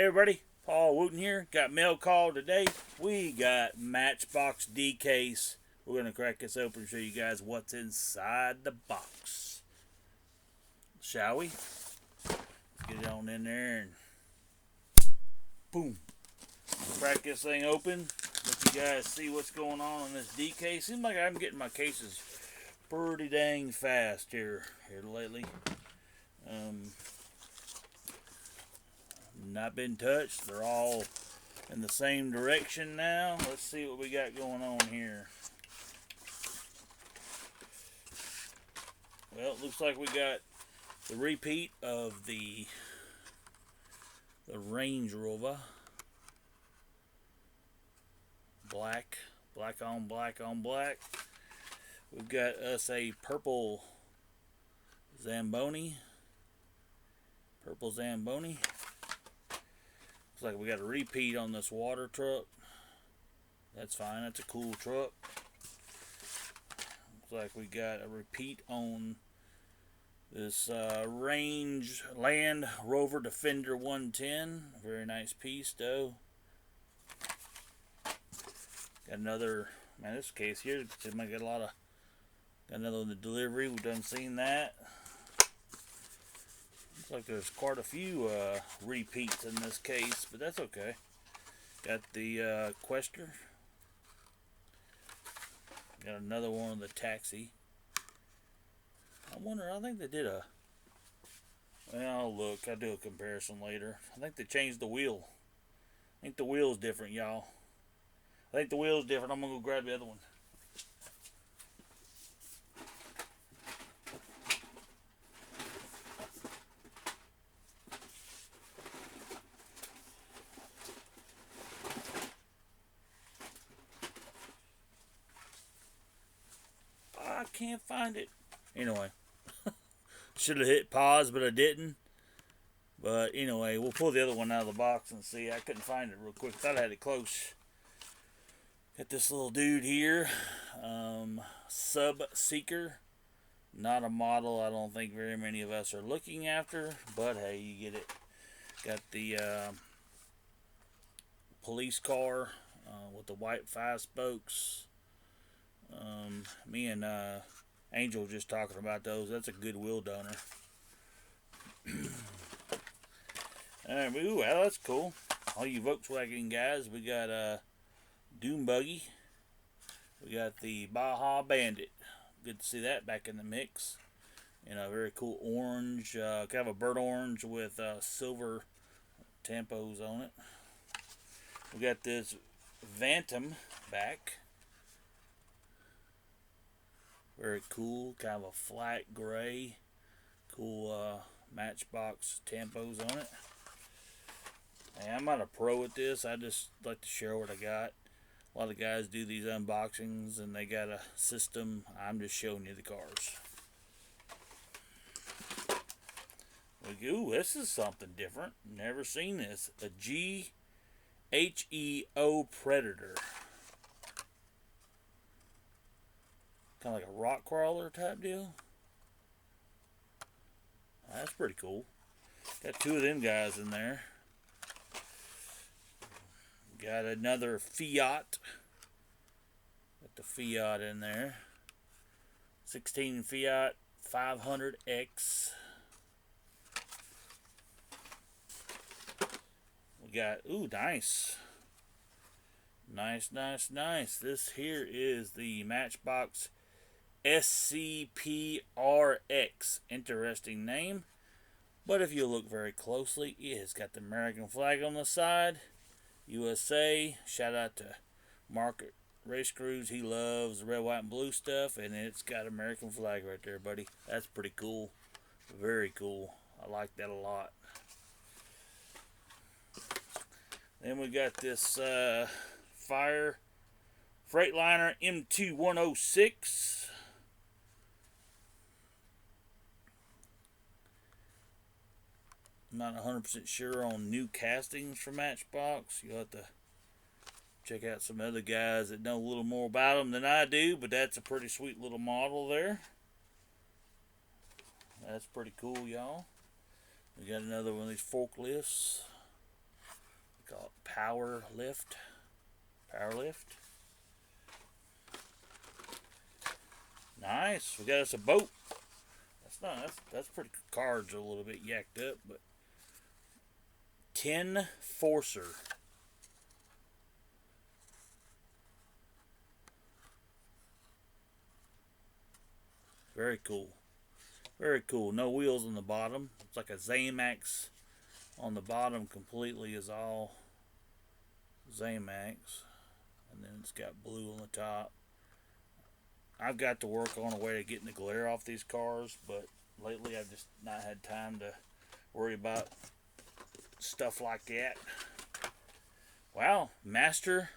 Hey everybody, Paul Wooten here. Got mail call today. We got Matchbox D case. We're going to crack this open and show you guys what's inside the box. Shall we? Let's get it on in there and boom. Crack this thing open. Let you guys see what's going on in this D case. Seems like I'm getting my cases pretty dang fast here lately. Not been touched. They're all in the same direction now. Let's see what we got going on here. Well, it looks like we got the repeat of the Range Rover. Black on black on black. We've got us a purple Zamboni. Looks like we got a repeat on this water truck. That's fine. That's a cool truck. Looks like we got a repeat on this Range Land Rover Defender 110. Very nice piece, though. Got another. Man, this case here might get a lot of. Got another one in the delivery. We've done seen that. Looks like there's quite a few repeats in this case, but that's okay. Got the Quester. Got another one of the Taxi. I think they did a. Well, look, I'll do a comparison later. I think they changed the wheel. I think the wheel's different, y'all. I think the wheel's different. I'm gonna go grab the other one. I can't find it. Anyway, should have hit pause, but I didn't. But anyway, we'll pull the other one out of the box and see. I couldn't find it real quick. Thought I had it close. Got this little dude here, Sub Seeker. Not a model I don't think very many of us are looking after, but hey, you get it. Got the police car with the white 5-spokes. Me and Angel just talking about those. That's a good wheel donor. Ooh, well, that's cool. All you Volkswagen guys, we got Doom Buggy. We got the Baja Bandit. Good to see that back in the mix. You know, very cool orange, kind of a burnt orange with silver tampos on it. We got this Phantom back. Very cool, kind of a flat gray. Cool Matchbox tampos on it. Hey, I'm not a pro at this. I just like to share what I got. A lot of guys do these unboxings and they got a system. I'm just showing you the cars. Ooh, this is something different. Never seen this. A GHEO Predator. Kind of like a rock crawler type deal. That's pretty cool. Got two of them guys in there. Got another Fiat. Got the Fiat in there. 16 Fiat 500X. We got, ooh, nice. Nice. This here is the Matchbox SCPRX. Interesting name. But if you look very closely, it has got the American flag on the side. USA. Shout out to Mark Race Crews. He loves the red, white, and blue stuff. And it's got American flag right there, buddy. That's pretty cool. Very cool. I like that a lot. Then we got this Fire Freightliner M2106. I'm not 100% sure on new castings for Matchbox. You'll have to check out some other guys that know a little more about them than I do, but that's a pretty sweet little model there. That's pretty cool, y'all. We got another one of these forklifts. called Power Lift. Power Lift. Nice. We got us a boat. That's pretty good. Cards are a little bit yacked up, but 10 Forcer. Very cool. Very cool. No wheels on the bottom. It's like a Zamax on the bottom completely is all Zamax. And then it's got blue on the top. I've got to work on a way of getting the glare off these cars, but lately I've just not had time to worry about stuff like that. Wow, Master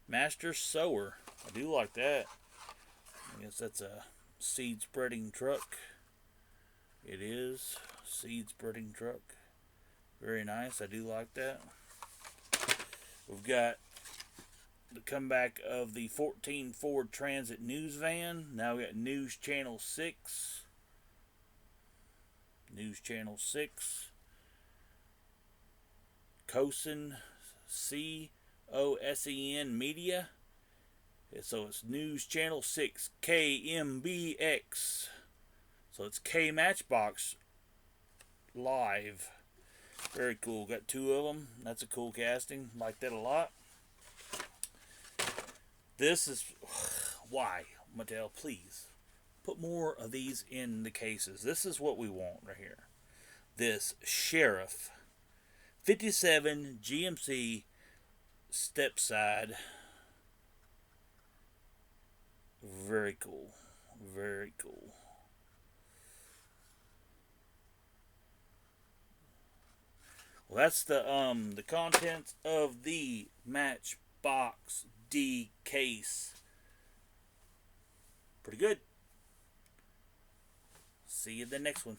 Sower. I do like that. I guess that's a seed spreading truck. It is seed spreading truck. Very nice. I do like that. We've got the comeback of the 14 Ford Transit News Van. Now we got News Channel 6. News Channel 6. Cosen, C-O-S-E-N Media. So it's News Channel 6, KMBX. So it's K Matchbox Live. Very cool. Got 2 of them. That's a cool casting. Like that a lot. This is why, Mattel, please put more of these in the cases. This is what we want right here. This Sheriff 57 GMC step side. Very cool. Very cool. Well, that's the contents of the Matchbox D case. Pretty good. See you in the next one.